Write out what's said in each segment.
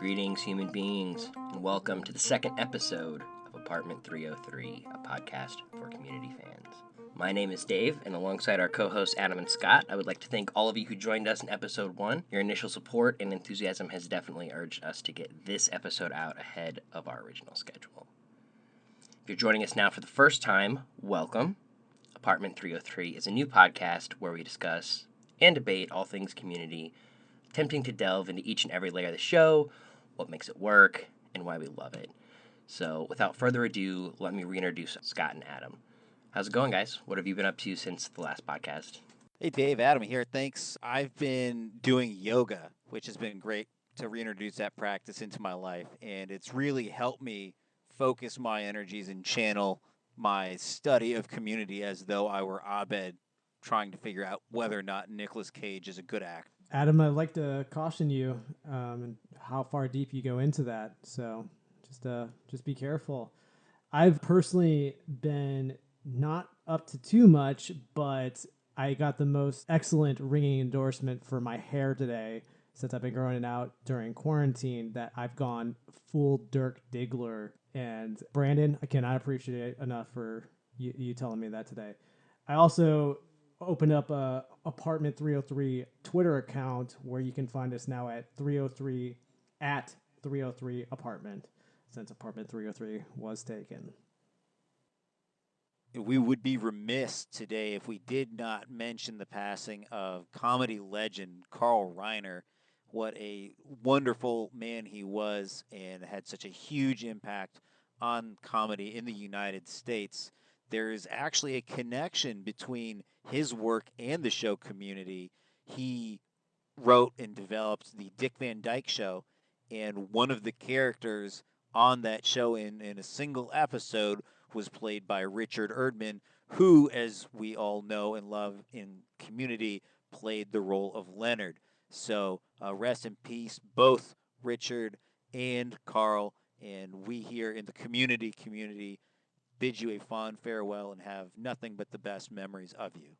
Greetings, human beings, and welcome to the second episode of Apartment 303, a podcast for community fans. My name is Dave, and alongside our co-hosts Adam and Scott, I would like to thank all of you who joined us in episode 1. Your initial support and enthusiasm has definitely urged us to get this episode out ahead of our original schedule. If you're joining us now for the first time, welcome. Apartment 303 is a new podcast where we discuss and debate all things community, attempting to delve into each and every layer of the show, what makes it work, and why we love it. So, without further ado, let me reintroduce Scott and Adam. How's it going, guys? What have you been up to since the last podcast? Hey, Dave, Adam here. Thanks. I've been doing yoga, which has been great to reintroduce that practice into my life, and it's really helped me focus my energies and channel my study of community as though I were Abed trying to figure out whether or not Nicolas Cage is a good actor. Adam, I'd like to caution you how far deep you go into that. So just be careful. I've personally been not up to too much, but I got the most excellent ringing endorsement for my hair today since I've been growing it out during quarantine that I've gone full Dirk Diggler. And Brandon, I cannot appreciate it enough for you telling me that today. I also opened up a Apartment 303 Twitter account where you can find us now at 303 apartment, since Apartment 303 was taken. We would be remiss today if we did not mention the passing of comedy legend Carl Reiner. What a wonderful man he was, and had such a huge impact on comedy in the United States. There is actually a connection between his work and the show Community. He wrote and developed the Dick Van Dyke Show, and one of the characters on that show in a single episode was played by Richard Erdman, who, as we all know and love in Community, played the role of Leonard. So rest in peace, both Richard and Carl, and we here in the community bid you a fond farewell and have nothing but the best memories of you.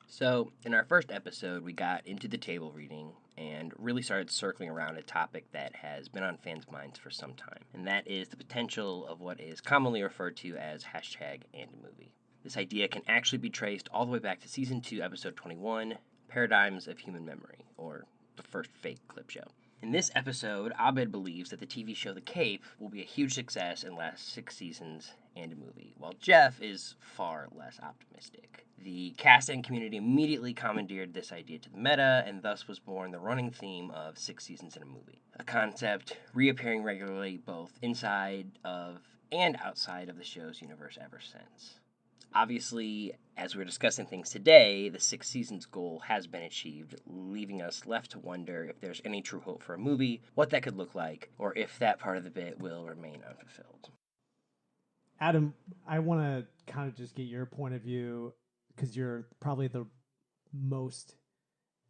So, in our first episode, we got into the table reading and really started circling around a topic that has been on fans' minds for some time, and that is the potential of what is commonly referred to as #AndAMovie. This idea can actually be traced all the way back to Season 2, Episode 21, Paradigms of Human Memory, or the first fake clip show. In this episode, Abed believes that the TV show The Cape will be a huge success and last 6 seasons and a movie, while Jeff is far less optimistic. The cast and community immediately commandeered this idea to the meta, and thus was born the running theme of 6 seasons and a movie, a concept reappearing regularly both inside of and outside of the show's universe ever since. Obviously, as we're discussing things today, the 6 seasons goal has been achieved, leaving us left to wonder if there's any true hope for a movie, what that could look like, or if that part of the bit will remain unfulfilled. Adam, I want to kind of just get your point of view, because you're probably the most,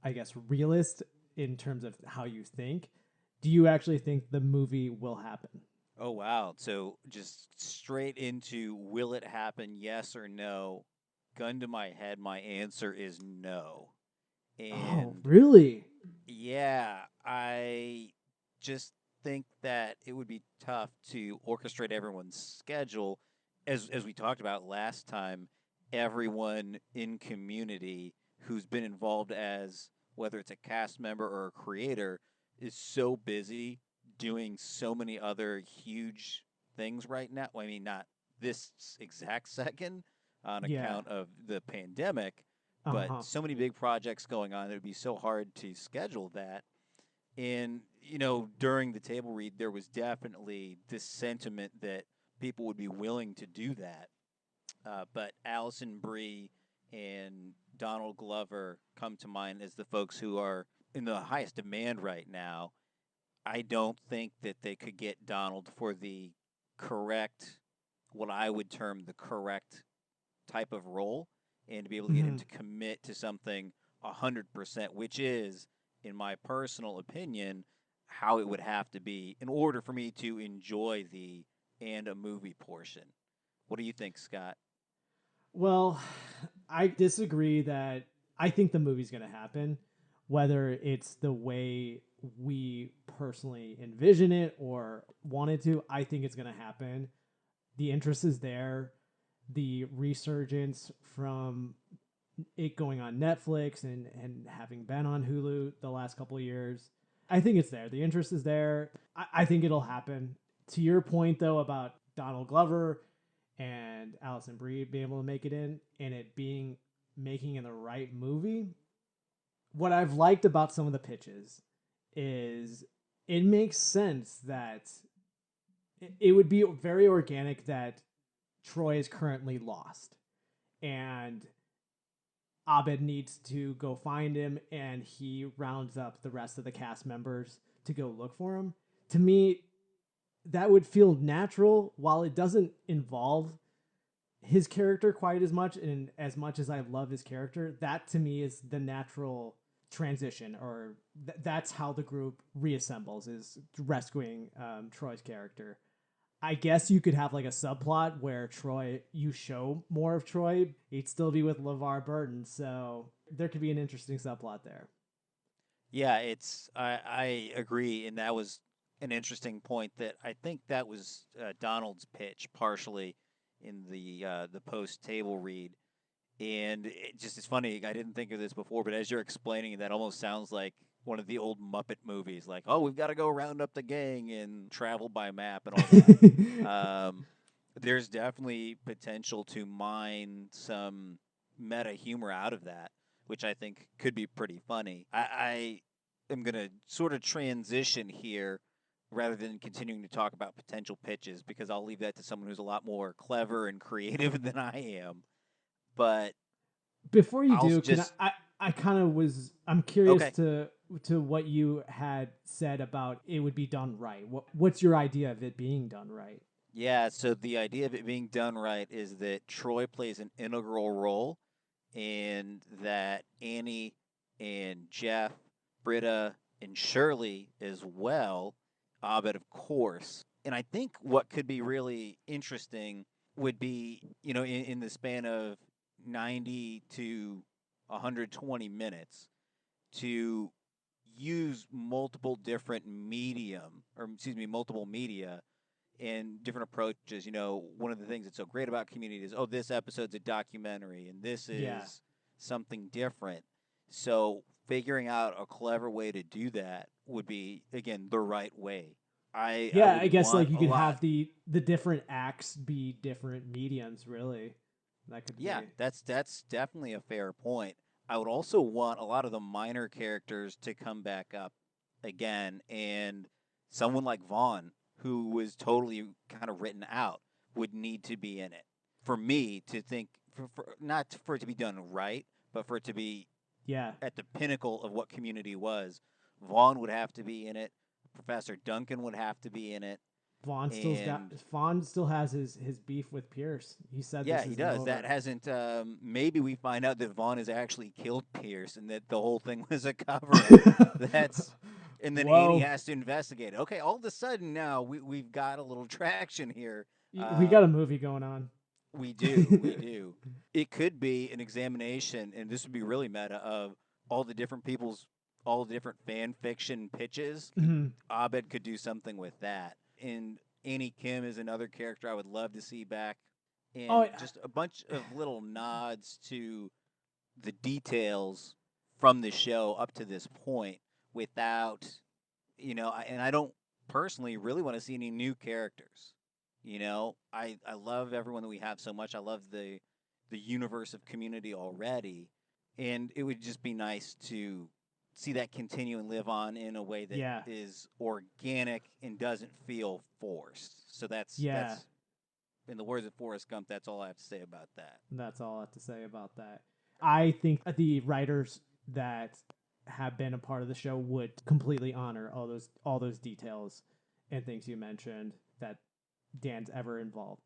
I guess, realist in terms of how you think. Do you actually think the movie will happen? Oh, wow. So just straight into will it happen, yes or no? Gun to my head, my answer is no. And really? Yeah, I just think that it would be tough to orchestrate everyone's schedule. As we talked about last time, everyone in Community who's been involved as, whether it's a cast member or a creator, is so busy doing so many other huge things right now. Well, I mean, not this exact second on account of the pandemic, but so many big projects going on. It would be so hard to schedule that. And, during the table read, there was definitely this sentiment that people would be willing to do that. But Allison Brie and Donald Glover come to mind as the folks who are in the highest demand right now. I don't think that they could get Donald for the correct, what I would term the correct type of role, and to be able to get him to commit to something 100%, which is, in my personal opinion, how it would have to be in order for me to enjoy the and a movie portion. What do you think, Scott? Well, I disagree that I think the movie's going to happen, whether it's the way we personally envision it or wanted to. I think it's going to happen. The interest is there. The resurgence from it going on Netflix and having been on Hulu the last couple of years, I think it's there. The interest is there. I think it'll happen. To your point, though, about Donald Glover and Allison Brie being able to make it in and it being making in the right movie, what I've liked about some of the pitches is it makes sense that it would be very organic that Troy is currently lost and Abed needs to go find him and he rounds up the rest of the cast members to go look for him. To me, that would feel natural while it doesn't involve his character quite as much. And as much as I love his character, that to me is the natural transition, or that's how the group reassembles, is rescuing Troy's character. I guess you could have like a subplot where Troy, you show more of Troy, he'd still be with LeVar Burton, so there could be an interesting subplot there. Yeah, I agree, and that was an interesting point. That I think that was Donald's pitch partially in the post table read, and it's funny. I didn't think of this before, but as you're explaining it, that almost sounds like one of the old Muppet movies. Like, oh, we've got to go round up the gang and travel by map and all that. There's definitely potential to mine some meta humor out of that, which I think could be pretty funny. I am going to sort of transition here rather than continuing to talk about potential pitches, because I'll leave that to someone who's a lot more clever and creative than I am. But before you I'll do, just I kind of was, I'm curious okay. to what you had said about it would be done right. What's your idea of it being done right? Yeah, so the idea of it being done right is that Troy plays an integral role, and that Annie and Jeff, Britta, and Shirley as well, Abed, of course. And I think what could be really interesting would be, in the span of 90 to 120 minutes, to use multiple different multiple media and different approaches. One of the things that's so great about Community is, oh, this episode's a documentary and this is something different. So figuring out a clever way to do that would be, again, the right way. I I would guess want like you a could lot. have the different acts be different mediums, really. That could Yeah, be. that's definitely a fair point. I would also want a lot of the minor characters to come back up again, and someone like Vaughn, who was totally kind of written out, would need to be in it. For me to think, not for it to be done right, but for it to be Yeah. at the pinnacle of what Community was, Vaughn would have to be in it. Professor Duncan would have to be in it. And Vaughn still has his beef with Pierce. He said yeah, this he isn't does. That over. hasn't. Maybe we find out that Vaughn has actually killed Pierce, and that the whole thing was a cover-up. That's, and then Annie Whoa. has to investigate. Okay, all of a sudden now we've got a little traction here. We got a movie going on. We do, we do. It could be an examination, and this would be really meta, of all the different all the different fan fiction pitches. Mhm. Abed could do something with that, and Annie Kim is another character I would love to see back, Oh, and just a bunch of little nods to the details from the show up to this point without, and I don't personally really want to see any new characters. I love everyone that we have so much. I love the universe of Community already, and it would just be nice to see that continue and live on in a way that yeah. is organic and doesn't feel forced. So Yeah. that's in the words of Forrest Gump, that's all I have to say about that. That's all I have to say about that. I think the writers that have been a part of the show would completely honor all those details and things you mentioned that Dan's ever involved.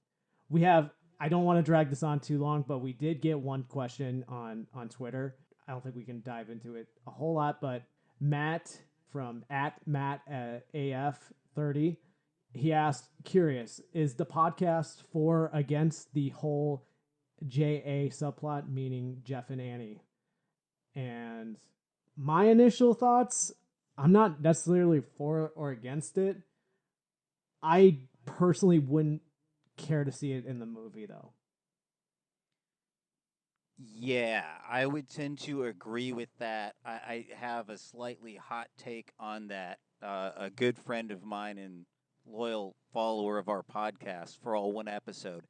We have, I don't want to drag this on too long, but we did get one question on Twitter. I don't think we can dive into it a whole lot, but Matt from @Matt AF30, he asked, curious, is the podcast for or against the whole JA subplot, meaning Jeff and Annie? And my initial thoughts, I'm not necessarily for or against it. I personally wouldn't care to see it in the movie, though. Yeah, I would tend to agree with that. I have a slightly hot take on that. A good friend of mine and loyal follower of our podcast for all one episode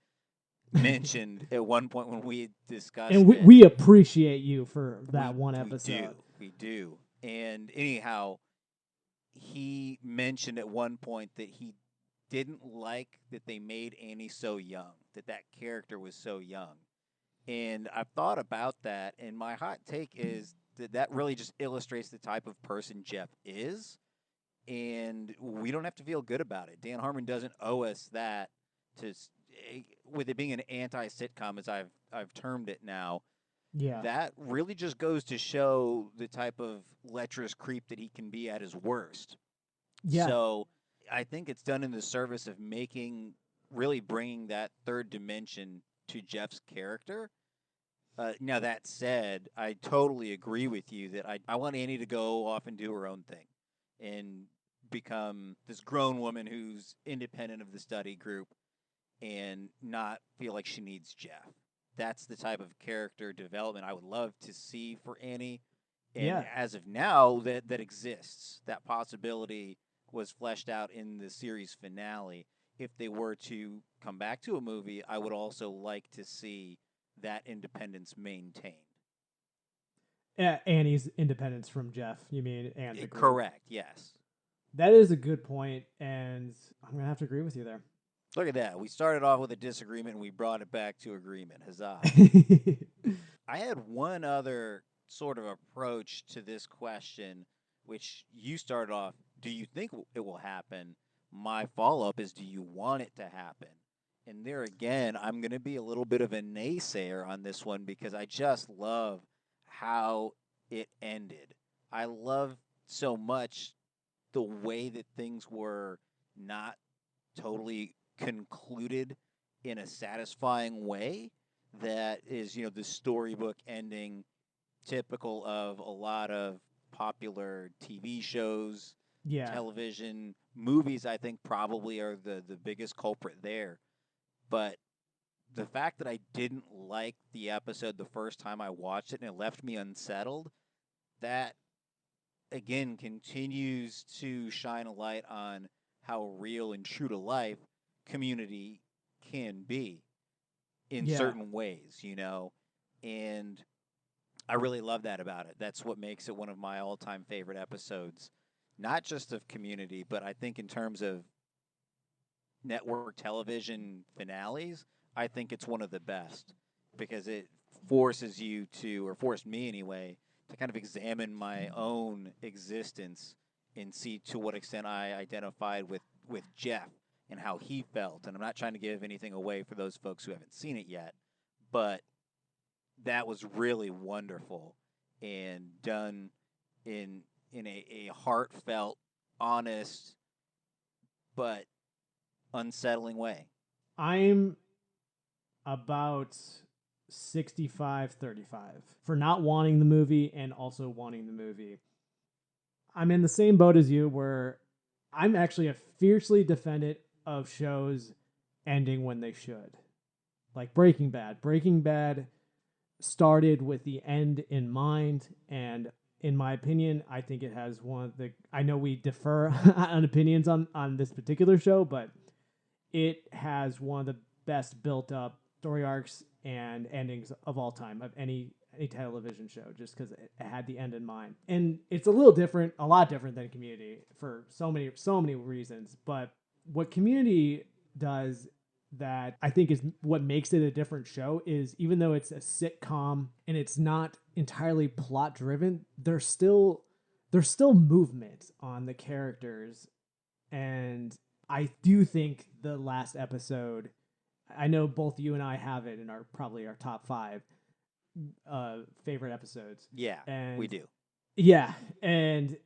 mentioned at one point when we had And discussed we, it. we appreciate you for that one We do. episode. We do. And anyhow, he mentioned at one point that he didn't like that they made Annie so young, that that character was so young. And I've thought about that, and my hot take is that that really just illustrates the type of person Jeff is, and we don't have to feel good about it. Dan Harmon doesn't owe us that. To with it being an anti-sitcom, as I've termed it now, Yeah. that really just goes to show the type of lecherous creep that he can be at his worst. Yeah. So I think it's done in the service of really bringing that third dimension to Jeff's character. Now, that said, I totally agree with you that I want Annie to go off and do her own thing and become this grown woman who's independent of the study group and not feel like she needs Jeff. That's the type of character development I would love to see for Annie. And Yeah. as of now, that exists. That possibility was fleshed out in the series finale. If they were to come back to a movie, I would also like to see that independence maintained. Annie's independence from Jeff, you mean, and the group. Correct, yes. That is a good point, and I'm going to have to agree with you there. Look at that. We started off with a disagreement and we brought it back to agreement. Huzzah. I had one other sort of approach to this question, which you started off, do you think it will happen? My follow up is, do you want it to happen? And there again, I'm going to be a little bit of a naysayer on this one because I just love how it ended. I love so much the way that things were not totally concluded in a satisfying way that is, the storybook ending typical of a lot of popular TV shows, Yeah. television, movies. I think probably are the biggest culprit there. But the fact that I didn't like the episode the first time I watched it and it left me unsettled, that again continues to shine a light on how real and true to life community can be in Yeah. certain ways, and I really love that about it. That's what makes it one of my all-time favorite episodes, not just of community, but I think in terms of network television finales, I think it's one of the best because it forces you to, or forced me anyway, to kind of examine my own existence and see to what extent I identified with Jeff and how he felt. And I'm not trying to give anything away for those folks who haven't seen it yet, but that was really wonderful and done in a heartfelt, honest, but unsettling way. I'm about 65-35 for not wanting the movie and also wanting the movie. I'm in the same boat as you where I'm actually a fiercely defendant of shows ending when they should. Like Breaking Bad. Breaking Bad started with the end in mind, and in my opinion, I think it has one of the, I know we differ on opinions on this particular show, but it has one of the best built up story arcs and endings of all time of any television show, just because it had the end in mind. And it's a lot different than Community for so many reasons. But what Community does that I think is what makes it a different show is, even though it's a sitcom and it's not entirely plot driven, there's still movement on the characters. And I do think the last episode, I know both you and I have it in probably our top 5 favorite episodes. Yeah, and we do. Yeah, and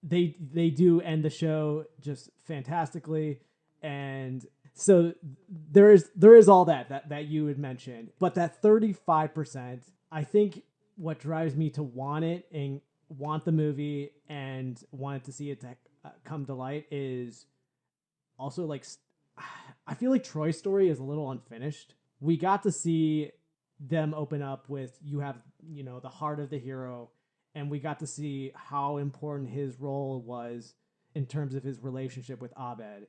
they do end the show just fantastically, and so there is all that you had mentioned, but that 35%, I think what drives me to want it and want the movie and wanted to see it to come to light is also like I feel like Troy's story is a little unfinished. We got to see them open up with you have, the heart of the hero, and we got to see how important his role was in terms of his relationship with Abed.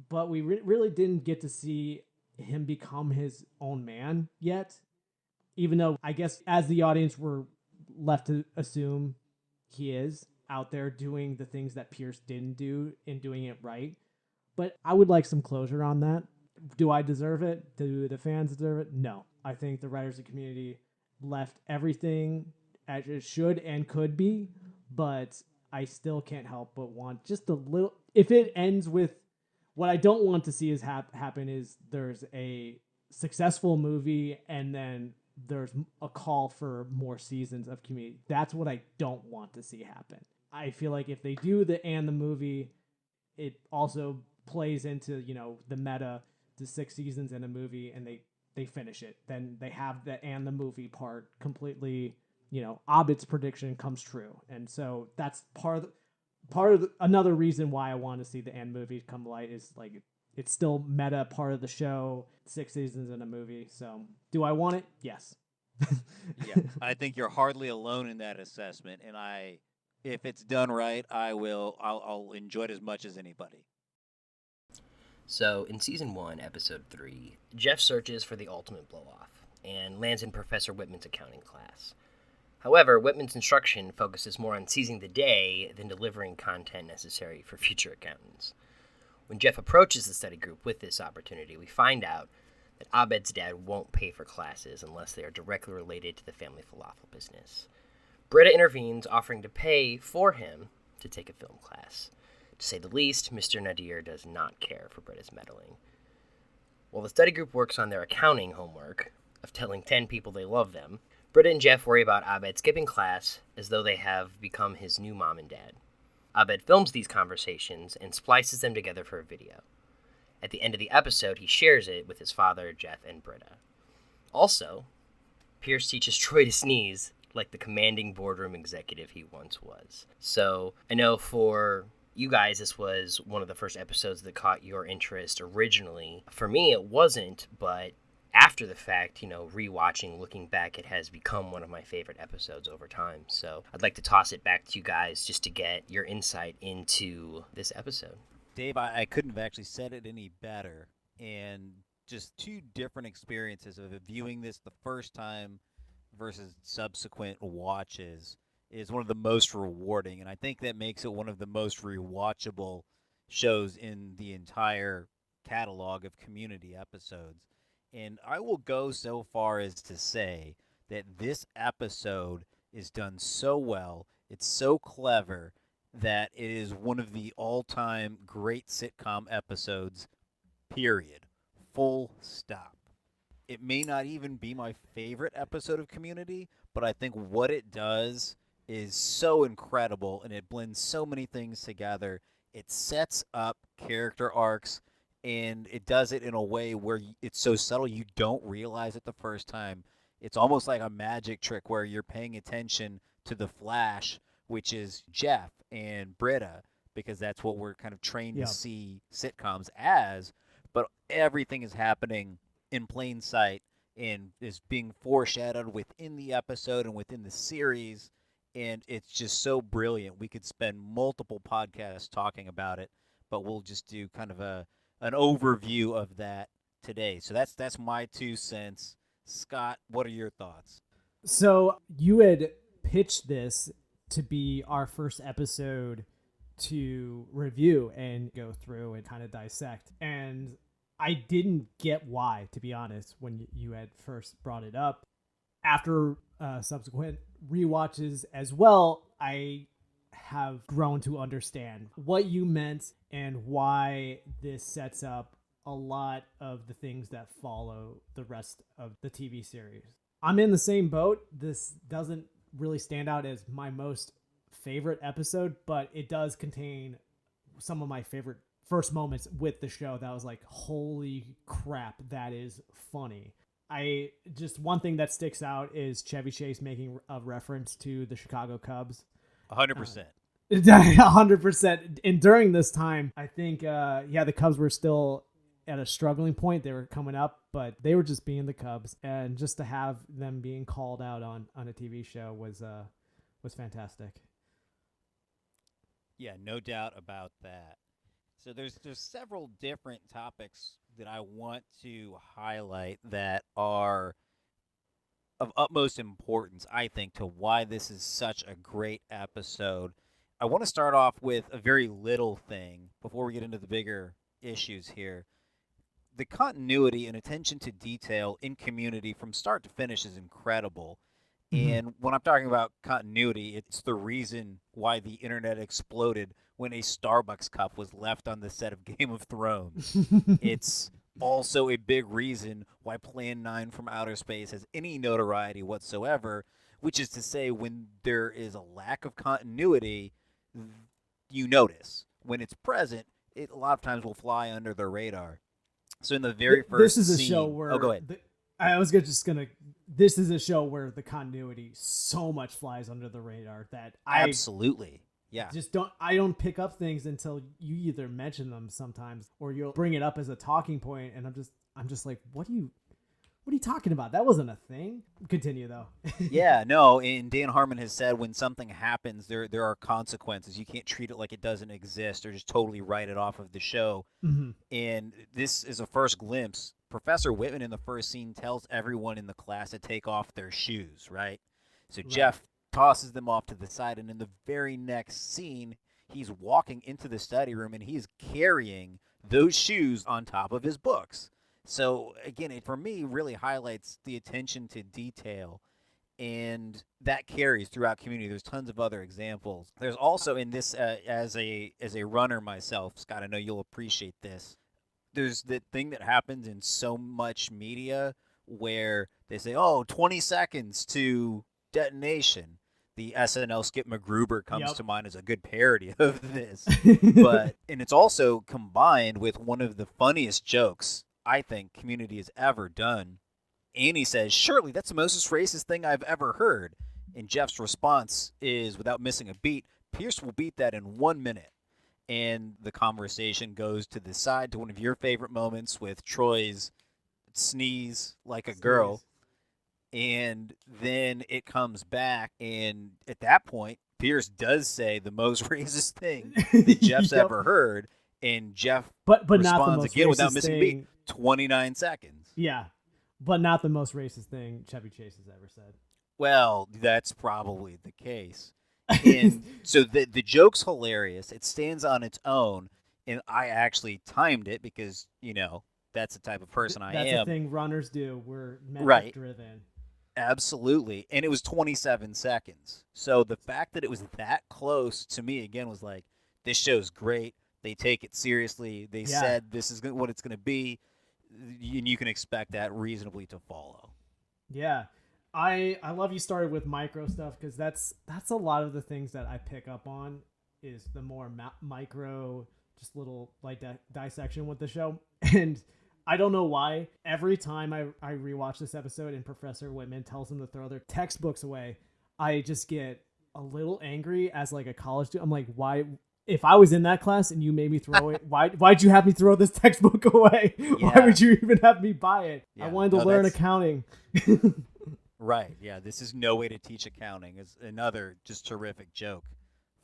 But we really didn't get to see him become his own man yet, even though I guess as the audience we're left to assume he is out there doing the things that Pierce didn't do and doing it right. But I would like some closure on that. Do I deserve it? Do the fans deserve it? No. I think the writers and community left everything as it should and could be, but I still can't help but want just a little. If it ends with what I don't want to see is happen is there's a successful movie and then there's a call for more seasons of community. That's what I don't want to see happen. I feel like if they do the movie, it also plays into the meta to 6 seasons in a movie and they finish it, then they have the movie part completely, Abed's prediction comes true. And so that's part of another reason why I want to see the movie come to light is like it's still meta part of the show, 6 seasons in a movie. So do I want it? Yes. Yeah, I think you're hardly alone in that assessment, and if it's done right, I'll enjoy it as much as anybody. So, in Season 1, Episode 3, Jeff searches for the ultimate blow-off and lands in Professor Whitman's accounting class. However, Whitman's instruction focuses more on seizing the day than delivering content necessary for future accountants. When Jeff approaches the study group with this opportunity, we find out that Abed's dad won't pay for classes unless they are directly related to the family falafel business. Britta intervenes, offering to pay for him to take a film class. To say the least, Mr. Nadir does not care for Britta's meddling. While the study group works on their accounting homework of telling 10 people they love them, Britta and Jeff worry about Abed skipping class as though they have become his new mom and dad. Abed films these conversations and splices them together for a video. At the end of the episode, he shares it with his father, Jeff, and Britta. Also, Pierce teaches Troy to sneeze like the commanding boardroom executive he once was. So, I know for you guys, this was one of the first episodes that caught your interest originally. For me, it wasn't, but after the fact, rewatching, looking back, it has become one of my favorite episodes over time. So I'd like to toss it back to you guys just to get your insight into this episode. Dave, I couldn't have actually said it any better. And just two different experiences of viewing this the first time versus subsequent watches is one of the most rewarding, and I think that makes it one of the most rewatchable shows in the entire catalog of Community episodes. And I will go so far as to say that this episode is done so well, it's so clever, that it is one of the all-time great sitcom episodes, period. Full stop. It may not even be my favorite episode of Community, but I think what it does is so incredible, and it blends so many things together. It sets up character arcs, and it does it in a way where it's so subtle you don't realize it the first time. It's almost like a magic trick where you're paying attention to the Flash, which is Jeff and Britta, because that's what we're kind of trained to see sitcoms as, but everything is happening in plain sight and is being foreshadowed within the episode and within the series. And it's just so brilliant. We could spend multiple podcasts talking about it, but we'll just do kind of an overview of that today. So that's my 2 cents. Scott, what are your thoughts? So you had pitched this to be our first episode to review and go through and kind of dissect. And I didn't get why, to be honest, when you had first brought it up. After subsequent rewatches as well, I have grown to understand what you meant and why this sets up a lot of the things that follow the rest of the TV series. I'm in the same boat. This doesn't really stand out as my most favorite episode, but it does contain some of my favorite first moments with the show that was like, holy crap, that is funny. One thing that sticks out is Chevy Chase making a reference to the Chicago Cubs. 100%. 100%. And during this time, I think, the Cubs were still at a struggling point. They were coming up, but they were just being the Cubs, and just to have them being called out on a TV show was fantastic. Yeah, no doubt about that. So there's several different topics that I want to highlight that are of utmost importance, I think, to why this is such a great episode. I want to start off with a very little thing before we get into the bigger issues here. The continuity and attention to detail in Community from start to finish is incredible. And when I'm talking about continuity, it's the reason why the internet exploded when a Starbucks cup was left on the set of Game of Thrones. It's also a big reason why Plan 9 from Outer Space has any notoriety whatsoever, which is to say, when there is a lack of continuity, you notice. When it's present, it a lot of times will fly under the radar. So in the very first this is a scene, show where go ahead. This is a show where the continuity so much flies under the radar that Absolutely. Yeah. I don't pick up things until you either mention them sometimes or you'll bring it up as a talking point, and I'm just like, what are you talking about? That wasn't a thing. Continue though. Yeah, no, and Dan Harmon has said when something happens, there are consequences. You can't treat it like it doesn't exist or just totally write it off of the show. Mm-hmm. And this is a first glimpse. Professor Whitman in the first scene tells everyone in the class to take off their shoes, right? So Right. Jeff tosses them off to the side, and in the very next scene, he's walking into the study room and he's carrying those shoes on top of his books. So again, it for me really highlights the attention to detail, and that carries throughout Community. There's tons of other examples. There's also in this as a runner myself, Scott, I know you'll appreciate this. There's the thing that happens in so much media where they say, 20 seconds to detonation. The SNL Skip McGruber comes Yep. to mind as a good parody of this. And it's also combined with one of the funniest jokes I think Community has ever done. Annie says, "Surely that's the most racist thing I've ever heard." And Jeff's response is, without missing a beat, "Pierce will beat that in 1 minute." And the conversation goes to the side to one of your favorite moments with Troy's sneeze like a girl. And then it comes back, and at that point, Pierce does say the most racist thing that Jeff's Yep. ever heard, and Jeff but not the responds most again without racist missing a thing. beat. 29 seconds. Yeah, but not the most racist thing Chevy Chase has ever said. Well, that's probably the case. And so the joke's hilarious. It stands on its own, and I actually timed it because, that's the type of person I That's am. the thing runners do. We're metric Right. driven. Absolutely. And it was 27 seconds. So the fact that it was that close to me, again, was like, this show's great. They take it seriously. They said this is what it's going to be. And you can expect that reasonably to follow. Yeah. I love you started with micro stuff because that's a lot of the things that I pick up on is the more micro, just little like dissection with the show. And I don't know why every time I rewatch this episode and Professor Whitman tells them to throw their textbooks away, I just get a little angry as like a college student. I'm like, why? If I was in that class and you made me throw it, why'd you have me throw this textbook away? Yeah. Why would you even have me buy it? Yeah. I wanted to learn accounting. Right. Yeah. This is no way to teach accounting. Is another just terrific joke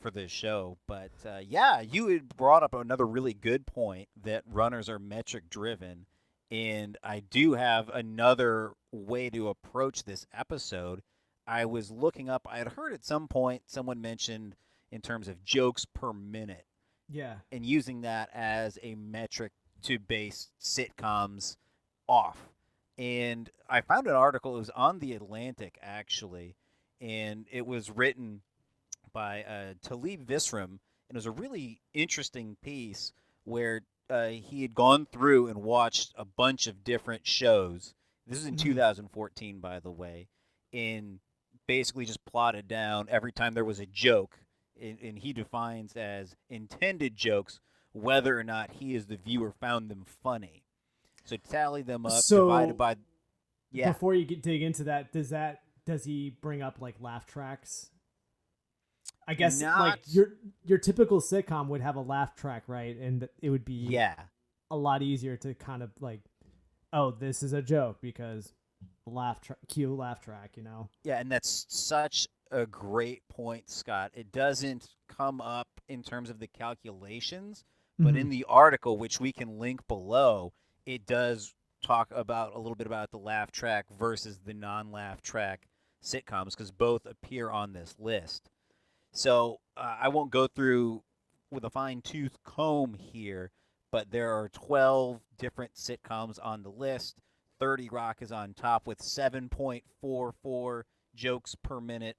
for this show. But you had brought up another really good point that runners are metric driven. And I do have another way to approach this episode. I was looking up, I had heard at some point someone mentioned in terms of jokes per minute. Yeah. And using that as a metric to base sitcoms off. And I found an article, it was on The Atlantic, actually, and it was written by Talib Visram, and it was a really interesting piece where he had gone through and watched a bunch of different shows. This is in 2014, by the way, and basically just plotted down every time there was a joke, and he defines as intended jokes whether or not he as the viewer found them funny. So tally them up, divided by... Yeah. Before you dig into that, does he bring up like laugh tracks? I guess like Not, your typical sitcom would have a laugh track, right? And it would be yeah. a lot easier to kind of like, oh, this is a joke because cue laugh track, you know. Yeah, and that's such a great point, Scott. It doesn't come up in terms of the calculations, but Mm-hmm. in the article, which we can link below, it does talk about a little bit about the laugh track versus the non-laugh track sitcoms because both appear on this list. So I won't go through with a fine tooth comb here, but there are 12 different sitcoms on the list. 30 Rock is on top with 7.44 jokes per minute.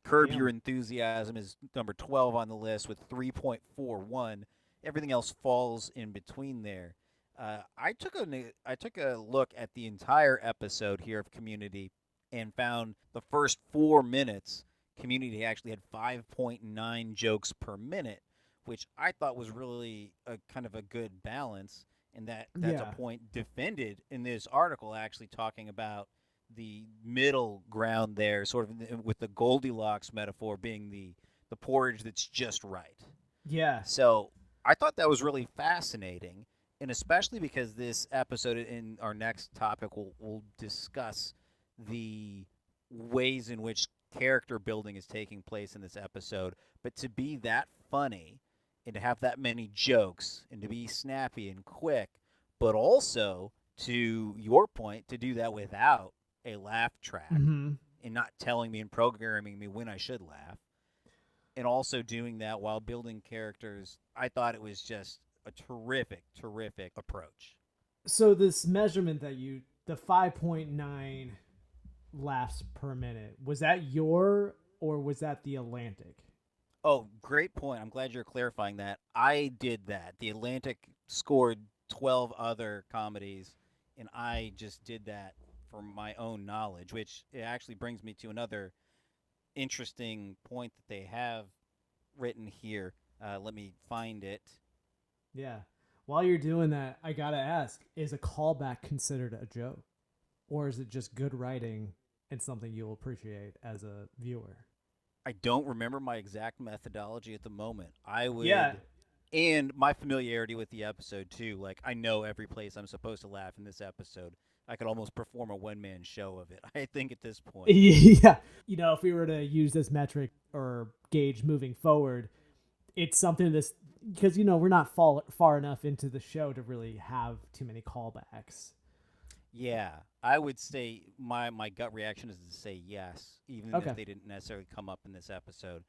Curb Your Damn. Enthusiasm is number 12 on the list with 3.41. Everything else falls in between there. I took a look at the entire episode here of Community and found the first 4 minutes Community actually had 5.9 jokes per minute, which I thought was really a kind of a good balance. And that's a Yeah. point defended in this article, actually talking about the middle ground there, sort of with the Goldilocks metaphor being the porridge that's just right. Yeah. So I thought that was really fascinating, and especially because this episode in our next topic will discuss the ways in which character building is taking place in this episode. But to be that funny and to have that many jokes and to be snappy and quick, but also to your point, to do that without a laugh track Mm-hmm. and not telling me and programming me when I should laugh, and also doing that while building characters, I thought it was just a terrific, terrific approach. So this measurement that the 5.9 laughs per minute, was that your or was that the Atlantic? Oh, great point. I'm glad you're clarifying that. I did that. The Atlantic scored 12 other comedies, and I just did that for my own knowledge, which it actually brings me to another interesting point that they have written here. Let me find it. Yeah. While you're doing that, I gotta ask: is a callback considered a joke, or is it just good writing and something you'll appreciate as a viewer? I don't remember my exact methodology at the moment. I Yeah. would, and my familiarity with the episode too. Like I know every place I'm supposed to laugh in this episode. I could almost perform a one man show of it. I think at this point. Yeah. You know, if we were to use this metric or gauge moving forward, it's something this because we're not far enough into the show to really have too many callbacks. Yeah, I would say my gut reaction is to say yes, even if Okay. they didn't necessarily come up in this episode.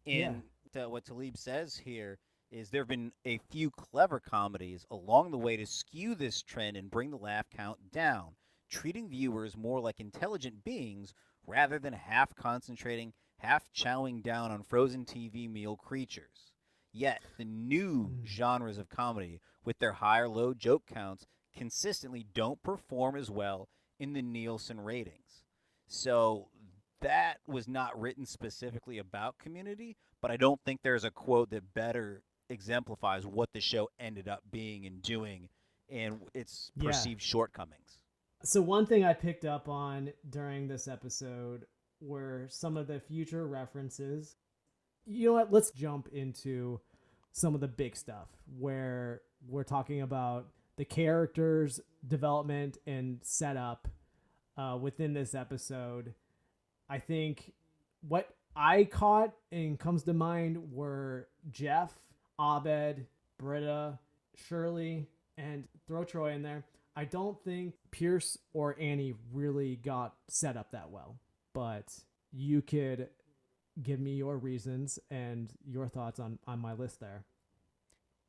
Yeah. And what Talib says here is there have been a few clever comedies along the way to skew this trend and bring the laugh count down, treating viewers more like intelligent beings rather than half concentrating, half chowing down on frozen TV meal creatures. Yet, the new Mm. genres of comedy, with their high or low joke counts, consistently don't perform as well in the Nielsen ratings. So that was not written specifically about Community, but I don't think there's a quote that better exemplifies what the show ended up being and doing and its Yeah. perceived shortcomings. So one thing I picked up on during this episode were some of the future references. You know what? Let's jump into some of the big stuff where we're talking about the characters' development and setup within this episode. I think what I caught and comes to mind were Jeff, Abed, Britta, Shirley, and throw Troy in there. I don't think Pierce or Annie really got set up that well, but you could give me your reasons and your thoughts on my list there.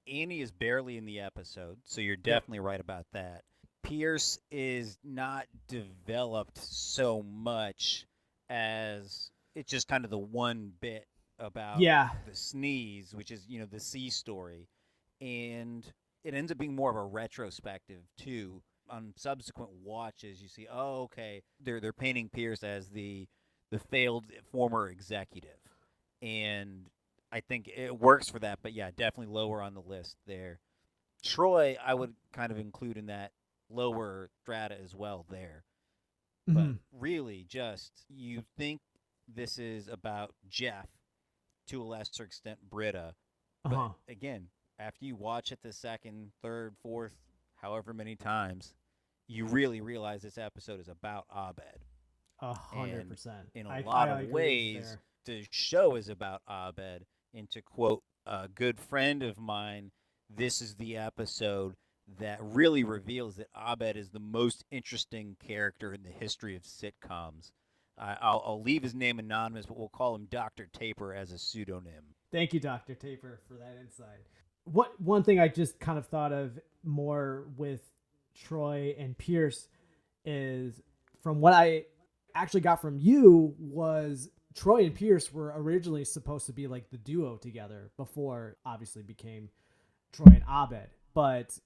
Annie is barely in the episode, so you're Yep. definitely right about that. Pierce is not developed so much as it's just kind of the one bit about Yeah. the sneeze, which is, the sea story. And it ends up being more of a retrospective too. On subsequent watches, you see, oh, okay, they're painting Pierce as the failed former executive. And I think it works for that, but yeah, definitely lower on the list there. Troy, I would kind of include in that lower strata as well there. But Mm-hmm. really, just you think this is about Jeff to a lesser extent Britta. But Uh-huh. again, after you watch it the second, third, fourth, however many times, you really realize this episode is about Abed. And 100%. in a I lot of agree with you ways, there. the show is about Abed. And to quote a good friend of mine, this is the episode that really reveals that Abed is the most interesting character in the history of sitcoms. I'll leave his name anonymous, but we'll call him Dr. Taper as a pseudonym. Thank you, Dr. Taper, for that insight. What one thing I just kind of thought of more with Troy and Pierce is from what I actually got from you was Troy and Pierce were originally supposed to be like the duo together before obviously became Troy and Abed. But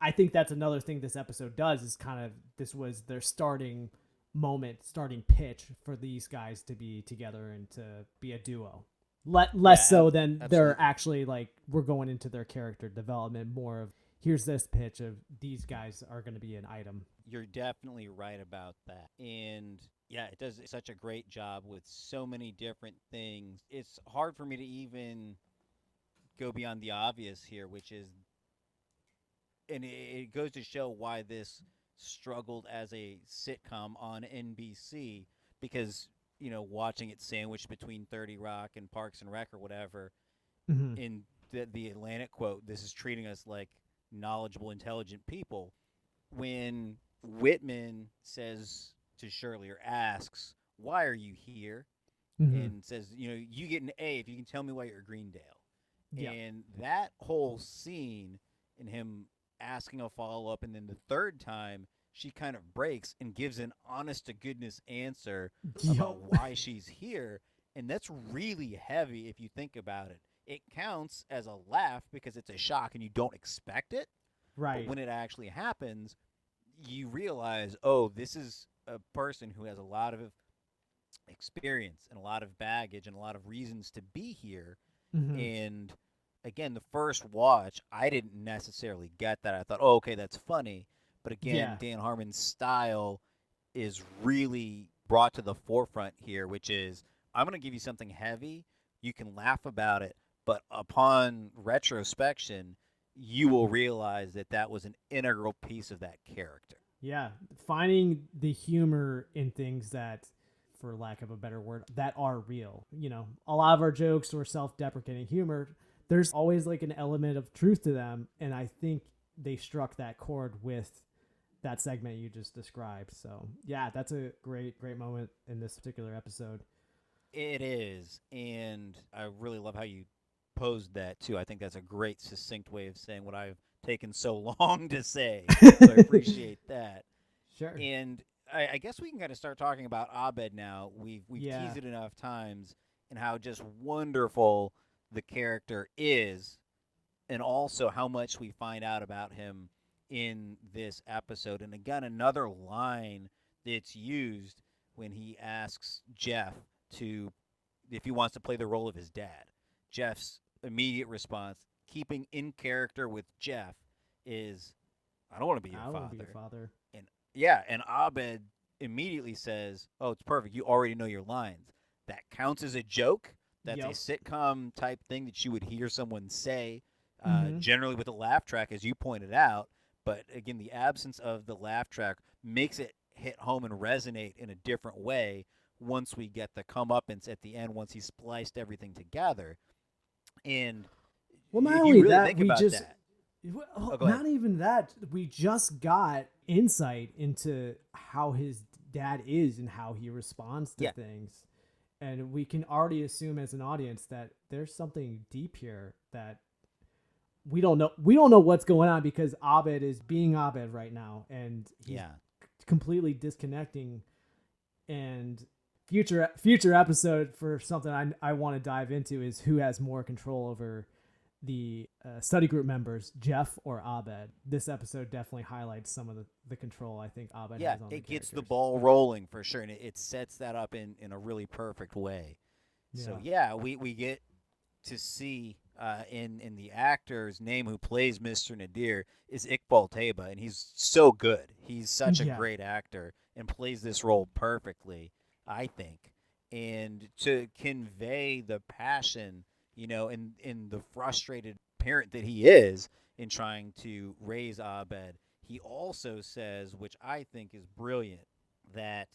I think that's another thing this episode does is kind of this was their starting moment, starting pitch for these guys to be together and to be a duo. Less so than they're absolutely. actually like we're going into their character development, more of here's this pitch of these guys are going to be an item. You're definitely right about that. And yeah, it does such a great job with so many different things. It's hard for me to even go beyond the obvious here, which is, and it goes to show why this struggled as a sitcom on NBC because, watching it sandwiched between 30 Rock and Parks and Rec or whatever, Mm-hmm. in the Atlantic quote, this is treating us like knowledgeable, intelligent people. When Whitman says to Shirley or asks, "Why are you here?" Mm-hmm. and says, "You get an A if you can tell me why you're Greendale." Yep. And that whole scene and him asking a follow up, and then the third time she kind of breaks and gives an honest to goodness answer Yep. about why she's here. And that's really heavy if you think about it. It counts as a laugh because it's a shock and you don't expect it. But Right. when it actually happens, you realize, oh, this is a person who has a lot of experience and a lot of baggage and a lot of reasons to be here. Mm-hmm. And again, the first watch, I didn't necessarily get that. I thought, oh, okay, that's funny. But again, Yeah. Dan Harmon's style is really brought to the forefront here, which is I'm going to give you something heavy. You can laugh about it, but upon retrospection, you will realize that that was an integral piece of that character. Yeah. Finding the humor in things that, for lack of a better word, that are real. A lot of our jokes or self-deprecating humor, there's always like an element of truth to them, and I think they struck that chord with that segment you just described. So yeah, that's a great moment in this particular episode. It is, and I really love how you posed that too. I think that's a great, succinct way of saying what I've taken so long to say. So I appreciate that. Sure. And I guess we can kind of start talking about Abed now. We've Yeah. teased it enough times, and how just wonderful the character is, and also how much we find out about him in this episode. And again, another line that's used when he asks Jeff to if he wants to play the role of his dad. Jeff's immediate response, keeping in character with Jeff, is, "I don't want to be your I want to be father." your father. And yeah, and Abed immediately says, "Oh, it's perfect. You already know your lines." That counts as a joke. That's a Yep. sitcom type thing that you would hear someone say, Mm-hmm. generally with a laugh track, as you pointed out. But again, the absence of the laugh track makes it hit home and resonate in a different way once we get the comeuppance at the end, once he spliced everything together. And Well, not if you only really that, think about that, oh, go ahead. not even that. We just got insight into how his dad is and how he responds to Yeah, things. And we can already assume as an audience that there's something deep here that we don't know. We don't know what's going on because Abed is being Abed right now, and he's yeah. completely disconnecting. And future episode for something I want to dive into is who has more control over the study group members, Jeff or Abed. This episode definitely highlights some of the control I think Abed Yeah, has on the it gets the characters. ball rolling for sure, and it sets that up in a really perfect way. So Yeah. yeah, we get to see in the actor's name who plays Mr. Nadir is Iqbal Teba, and he's so good. He's such a Yeah. great actor and plays this role perfectly, I think. and to convey the passion, in the frustrated parent that he is in trying to raise Abed. He also says, which I think is brilliant, that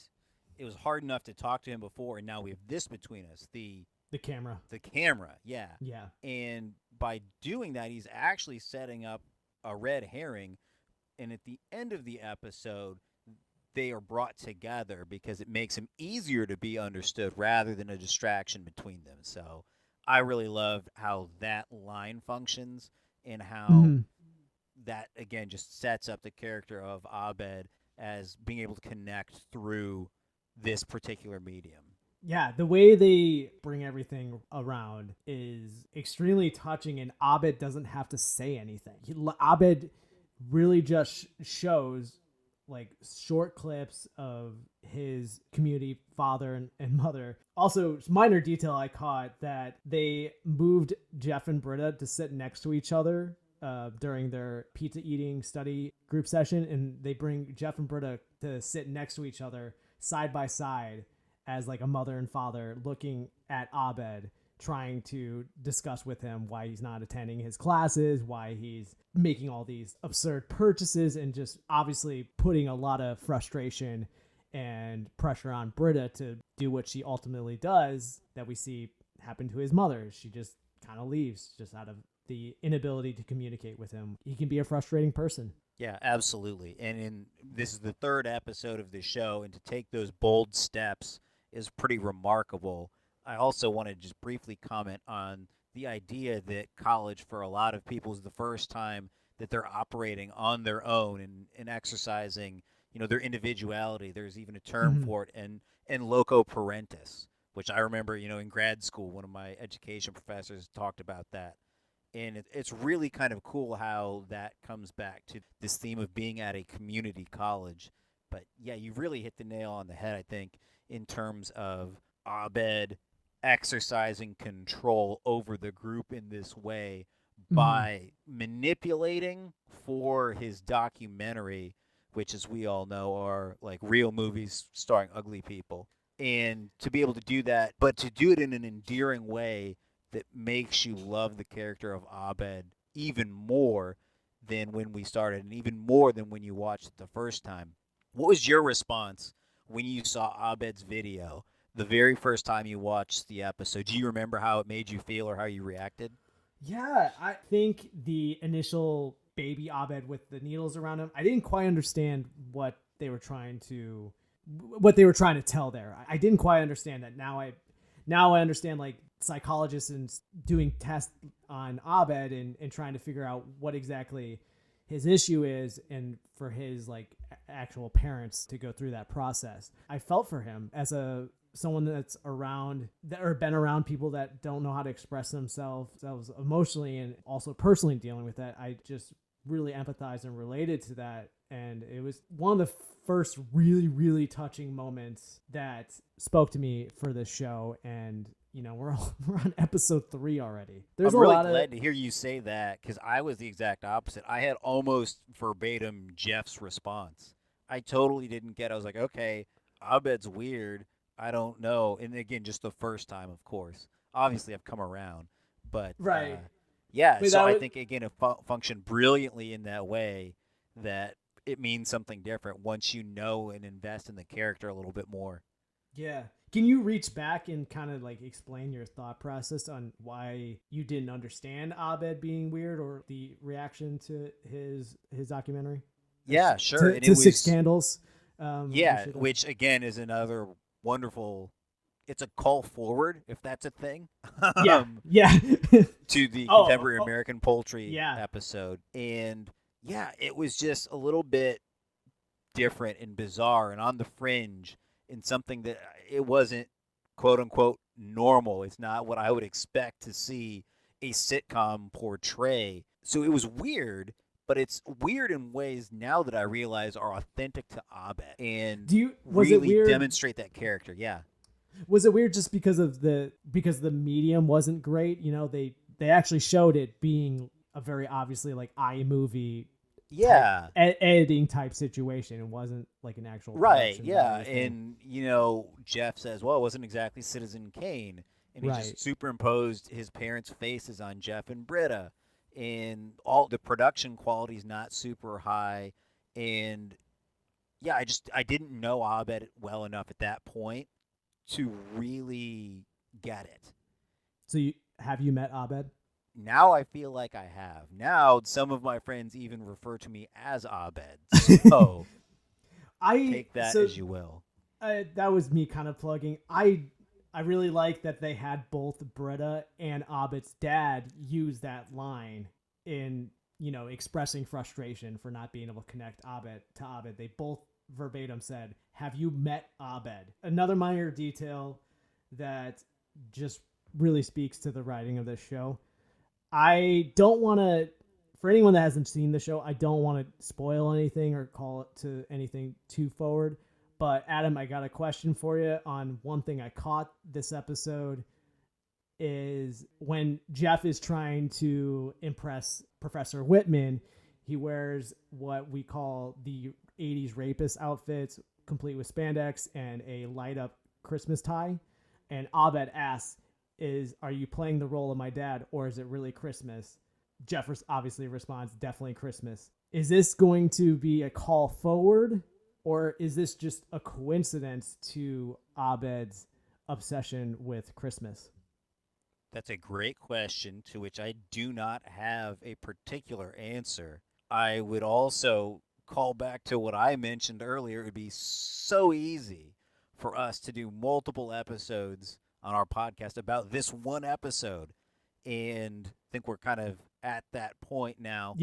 it was hard enough to talk to him before, and now we have this between us, The camera. the camera, yeah. Yeah. And by doing that, he's actually setting up a red herring. And at the end of the episode, they are brought together because it makes him easier to be understood rather than a distraction between them. So I really love how that line functions and how that, again, just sets up the character of Abed as being able to connect through this particular medium. Yeah, the way they bring everything around is extremely touching, and Abed doesn't have to say anything. Abed really just shows like short clips of his community father and mother. Also, minor detail I caught that they moved Jeff and Britta to sit next to each other during their pizza eating study group session, and they bring Jeff and Britta to sit next to each other side by side as like a mother and father looking at Abed, trying to discuss with him why he's not attending his classes, why he's making all these absurd purchases, and just obviously putting a lot of frustration and pressure on Britta to do what she ultimately does that we see happen to his mother. She just kind of leaves just out of the inability to communicate with him. He can be a frustrating person. Yeah, absolutely. And this is the third episode of the show, and to take those bold steps is pretty remarkable. I also want to just briefly comment on the idea that college for a lot of people is the first time that they're operating on their own and exercising, their individuality. There's even a term for it, and loco parentis, which I remember, in grad school, one of my education professors talked about that. And it's really kind of cool how that comes back to this theme of being at a community college. But yeah, you really hit the nail on the head, I think, in terms of Abed exercising control over the group in this way by manipulating for his documentary, which, as we all know, are like real movies starring ugly people. And to be able to do that, but to do it in an endearing way that makes you love the character of Abed even more than when we started, and even more than when you watched it the first time. What was your response when you saw Abed's video the very first time you watched the episode? Do you remember how it made you feel or how you reacted? Yeah, I think the initial baby Abed with the needles around him, I didn't quite understand what they were trying to tell there. I didn't quite understand that. Now I understand, like, psychologists and doing tests on Abed and trying to figure out what exactly his issue is, and for his like actual parents to go through that process. I felt for him as someone that's around that, or been around people that don't know how to express themselves emotionally and also personally dealing with that. I just really empathized and related to that, and it was one of the first really, really touching moments that spoke to me for this show. And we're on episode 3 already. I'm really glad to hear you say that, because I was the exact opposite. I had almost verbatim Jeff's response. I totally didn't get. I was like, okay, Abed's weird. I don't know. And again, just the first time, of course. Obviously, I've come around, but right. Yeah. So I think again, it functioned brilliantly in that way that it means something different once you know and invest in the character a little bit more. Yeah. Can you reach back and kind of like explain your thought process on why you didn't understand Abed being weird, or the reaction to his documentary? Yeah, sure. To Six Candles. Yeah, which again is another wonderful. It's a call forward, if that's a thing. Yeah. To the contemporary American poultry episode, and yeah, it was just a little bit different and bizarre and on the fringe, in something that it wasn't quote unquote normal. It's not what I would expect to see a sitcom portray. So it was weird, but it's weird in ways now that I realize are authentic to Abed and really demonstrate that character. Yeah. Was it weird just because the medium wasn't great? They actually showed it being a very obviously like iMovie Yeah. editing type situation. It wasn't like an actual Right, production yeah. value thing. And, Jeff says, well, it wasn't exactly Citizen Kane. And he Right. just superimposed his parents' faces on Jeff and Britta. And all the production quality is not super high. And yeah, I didn't know Abed well enough at that point to really get it. So have you met Abed? Now I feel like I have. Now some of my friends even refer to me as Abed. So take that as you will. That was me kind of plugging. I really like that they had both Britta and Abed's dad use that line in expressing frustration for not being able to connect Abed to Abed. They both verbatim said, "Have you met Abed?" Another minor detail that just really speaks to the writing of this show. I don't want to, for anyone that hasn't seen the show, I don't want to spoil anything or call it to anything too forward. But Adam, I got a question for you on one thing I caught this episode is when Jeff is trying to impress Professor Whitman, he wears what we call the 80s rapist outfits, complete with spandex and a light up Christmas tie. And Abed asks, are you playing the role of my dad or is it really Christmas? Jeff obviously responds, definitely Christmas. Is this going to be a call forward or is this just a coincidence to Abed's obsession with Christmas? That's a great question to which I do not have a particular answer. I would also call back to what I mentioned earlier. It would be so easy for us to do multiple episodes on our podcast about this one episode. And I think we're kind of at that point now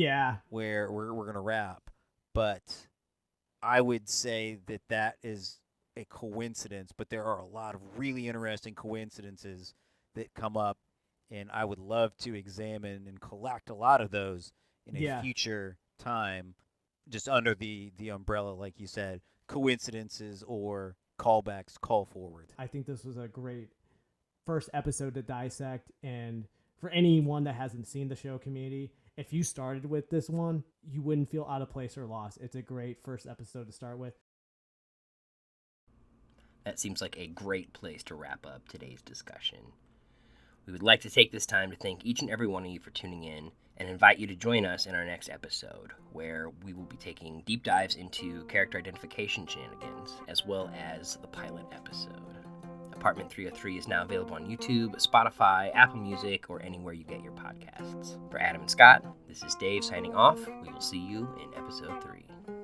where we're going to wrap. But I would say that is a coincidence, but there are a lot of really interesting coincidences that come up, and I would love to examine and collect a lot of those in a future time, just under the umbrella, like you said, coincidences or callbacks, call forward. I think this was a great first episode to dissect, and for anyone that hasn't seen the show, Community, if you started with this one, you wouldn't feel out of place or lost. It's a great first episode to start with. That seems like a great place to wrap up today's discussion. We would like to take this time to thank each and every one of you for tuning in and invite you to join us in our next episode, where we will be taking deep dives into character identification shenanigans, as well as the pilot episode. Apartment 303 is now available on YouTube, Spotify, Apple Music, or anywhere you get your podcasts. For Adam and Scott, this is Dave signing off. We will see you in episode 3.